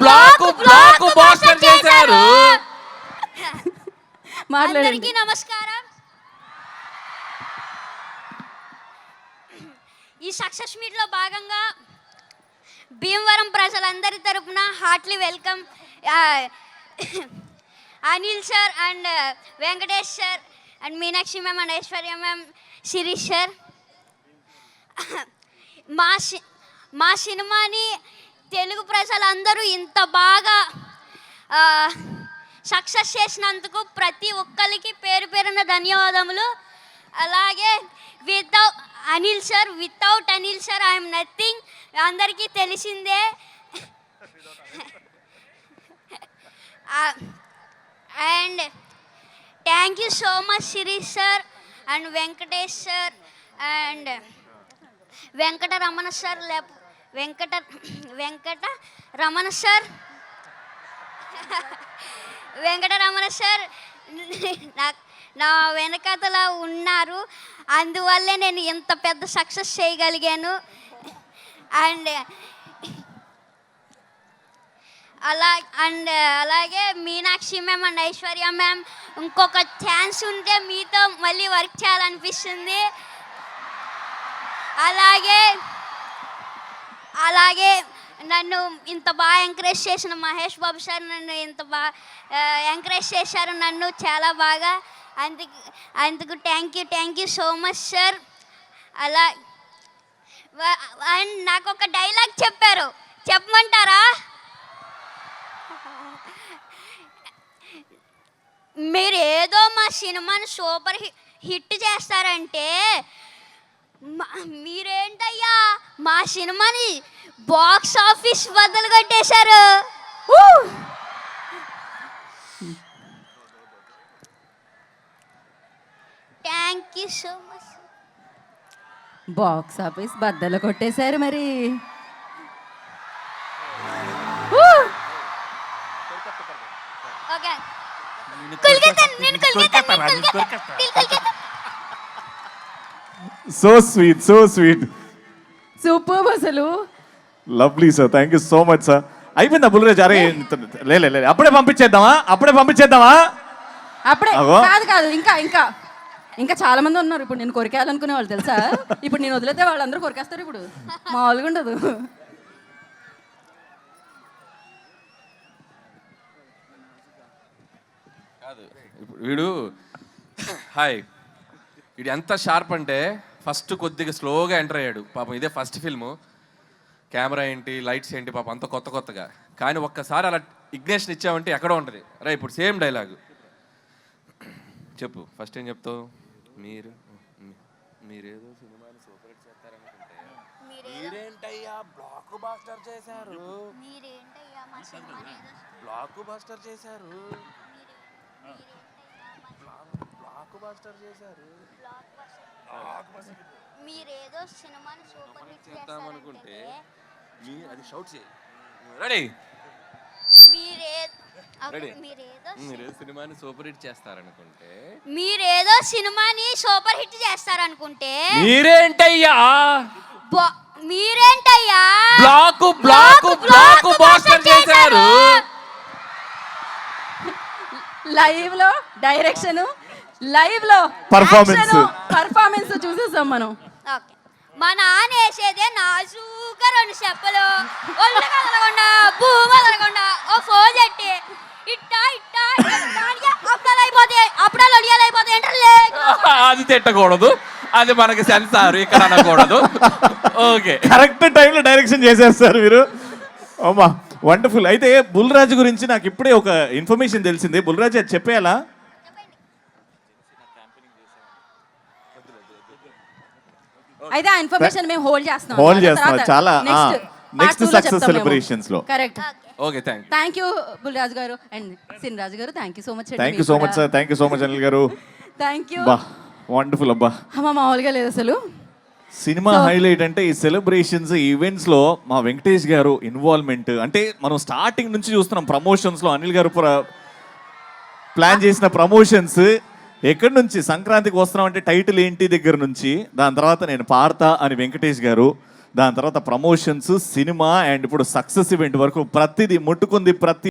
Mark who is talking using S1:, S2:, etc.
S1: Black buster చేశారు.
S2: అందరికీ నమస్కారం. ఈ సక్సెస్ మీట్ లో భాగంగా భీమవరం ప్రజలందరి తరపున heartly welcome Anil sir and Venkatesh sir and Meenakshi ma'am and Aishwarya ma'am, Shirish sir. మా సినిమాని తెలుగు ప్రజలందరూ ఇంత బాగా సక్సెస్ చేసినందుకు ప్రతి ఒక్కరికి పేరు పేరున ధన్యవాదములు. అలాగే without Anil sir I'm nothing, అందరికీ తెలిసిందే. And thank you so much Shirish sir and Venkatesh sir and Venkataramana sir Venkataramana sir నా వెనకతలా ఉన్నారు, అందువల్లే నేను ఇంత పెద్ద సక్సెస్ చేయగలిగాను. అండ్ అలాగే Meenakshi ma'am and Aishwarya ma'am, ఇంకొక ఛాన్స్ ఉంటే మీతో మళ్ళీ వర్క్ చేయాలనిపిస్తుంది. అలాగే నన్ను ఇంత బాగా ఎంకరేజ్ చేసిన మహేష్ బాబు సార్ నన్ను ఇంత బాగా ఎంకరేజ్ చేశారు, నన్ను చాలా బాగా. అందుకు thank you so much sir. And నాకు ఒక డైలాగ్ చెప్పారు, చెప్పమంటారా? మీరు ఏదో మా సినిమాని సూపర్ హిట్ చేస్తారంటే మీరేంటయ్యా మా సినిమాని బాక్స్ ఆఫీస్ బద్దలు కొట్టేశారు. Thank you so much.
S3: Box office బద్దలు కొట్టేశారు మరి.
S2: ఓకే
S1: సో స్వీట్
S3: సూపర్ అసలు.
S1: Lovely sir, thank you so much sir. అయిపోయిందా బుల్రాజ్? అరే లే అప్పుడే పంపించేద్దామా?
S3: అప్పుడే కాదు ఇంకా చాలా మంది ఉన్నారు. ఇప్పుడు నేను కొరికేయాలనుకునే వాళ్ళు తెలుసా? ఇప్పుడు నేను వదిలేతే వాళ్ళందరూ కొరికేస్తారు. ఇప్పుడు మామూలుగా ఉండదు.
S4: వీడు ఎంత షార్ప్ అంటే ఫస్ట్ కొద్దిగా స్లోగా ఎంటర్ అయ్యాడు పాపం. ఇదే ఫస్ట్ ఫిల్ము, కెమెరా ఏంటి లైట్స్ ఏంటి పాపం అంత కొత్తగా. కానీ ఒక్కసారి అలా ఇగ్నేషన్ ఇచ్చామంటే ఎక్కడో ఉంటుంది. రా ఇప్పుడు సేమ్ డైలాగు చెప్పు. ఫస్ట్ ఏం చెప్తావు? మీరేదో సినిమాని సూపర్ హిట్ చేస్తారనుకుంటే మీరేంటయ్యా బ్లాక్ బాస్టర్ చేశారు.
S2: మీరేదో సినిమాని సూపర్ హిట్ చేస్తామనుకుంటే
S4: అది షౌట్ చేయి. రెడీ? మీరేదో సినిమాని సూపర్ హిట్ చేస్తారనుకుంటే మీరేంటయ్యా బ్లాక్ బాస్టర్ చేశారు.
S3: లైవ్ లో డైరెక్షన్, లైవ్ లో పర్ఫార్మెన్స్ చూసేసాం మనం.
S2: మా నాన్న వేసేదే నాజూగా 2 చెప్పలు, ఒళ్ళు కదలకుండా భూమి కదలకుండా ఓ ఫోన్ చెట్టి అప్పుడాలు ఒడియాలైపోతాయి.
S1: అది తిట్టకూడదు, అది మనకి సెన్సార్ ఇక్కడ అనకూడదు. ఓకే, కరెక్ట్ టైంలో డైరెక్షన్ చేసేస్తారు మీరు. అమ్మా వండర్ఫుల్. అయితే బుల్రాజు గురించి నాకు ఇప్పుడే ఒక ఇన్ఫర్మేషన్ తెలిసింది. బుల్రాజు అది చెప్పేయాలా?
S3: అయితే ఆ ఇన్ఫర్మేషన్ మేము హోల్డ్ చేస్తున్నాం.
S1: చాలా నెక్స్ట్ సక్సెస్ సెలబ్రేషన్స్ లో.
S3: Correct.
S4: Okay,
S3: thank you Bulraju గారు అండ్ సిన్ రాజు గారు. Thank you so much.
S1: Thank you so much sir. Thank you so much Anil గారు.
S3: Thank you.
S1: వండర్ఫుల్ అబ్బా.
S3: మామూలుగా లేదు అసలు.
S1: సినిమా హైలైట్ అంటే ఈ సెలబ్రేషన్స్ ఈవెంట్స్ లో మా వెంకటేష్ గారు ఇన్వాల్వ్మెంట్. అంటే మనం స్టార్టింగ్ నుంచి చూస్తున్నాం ప్రమోషన్స్ లో అనిల్ గారు ప్లాన్ చేసిన ప్రమోషన్స్ ఎక్కడి నుంచి సంక్రాంతికి వస్తున్నాం అంటే టైటిల్ ఏంటి దగ్గర నుంచి, దాని తర్వాత నేను పాడతా అని వెంకటేష్ గారు, దాని తర్వాత ప్రమోషన్స్, సినిమా అండ్ ఇప్పుడు సక్సెస్ ఈవెంట్ వరకు ప్రతిదీ ముట్టుకుంది ప్రతి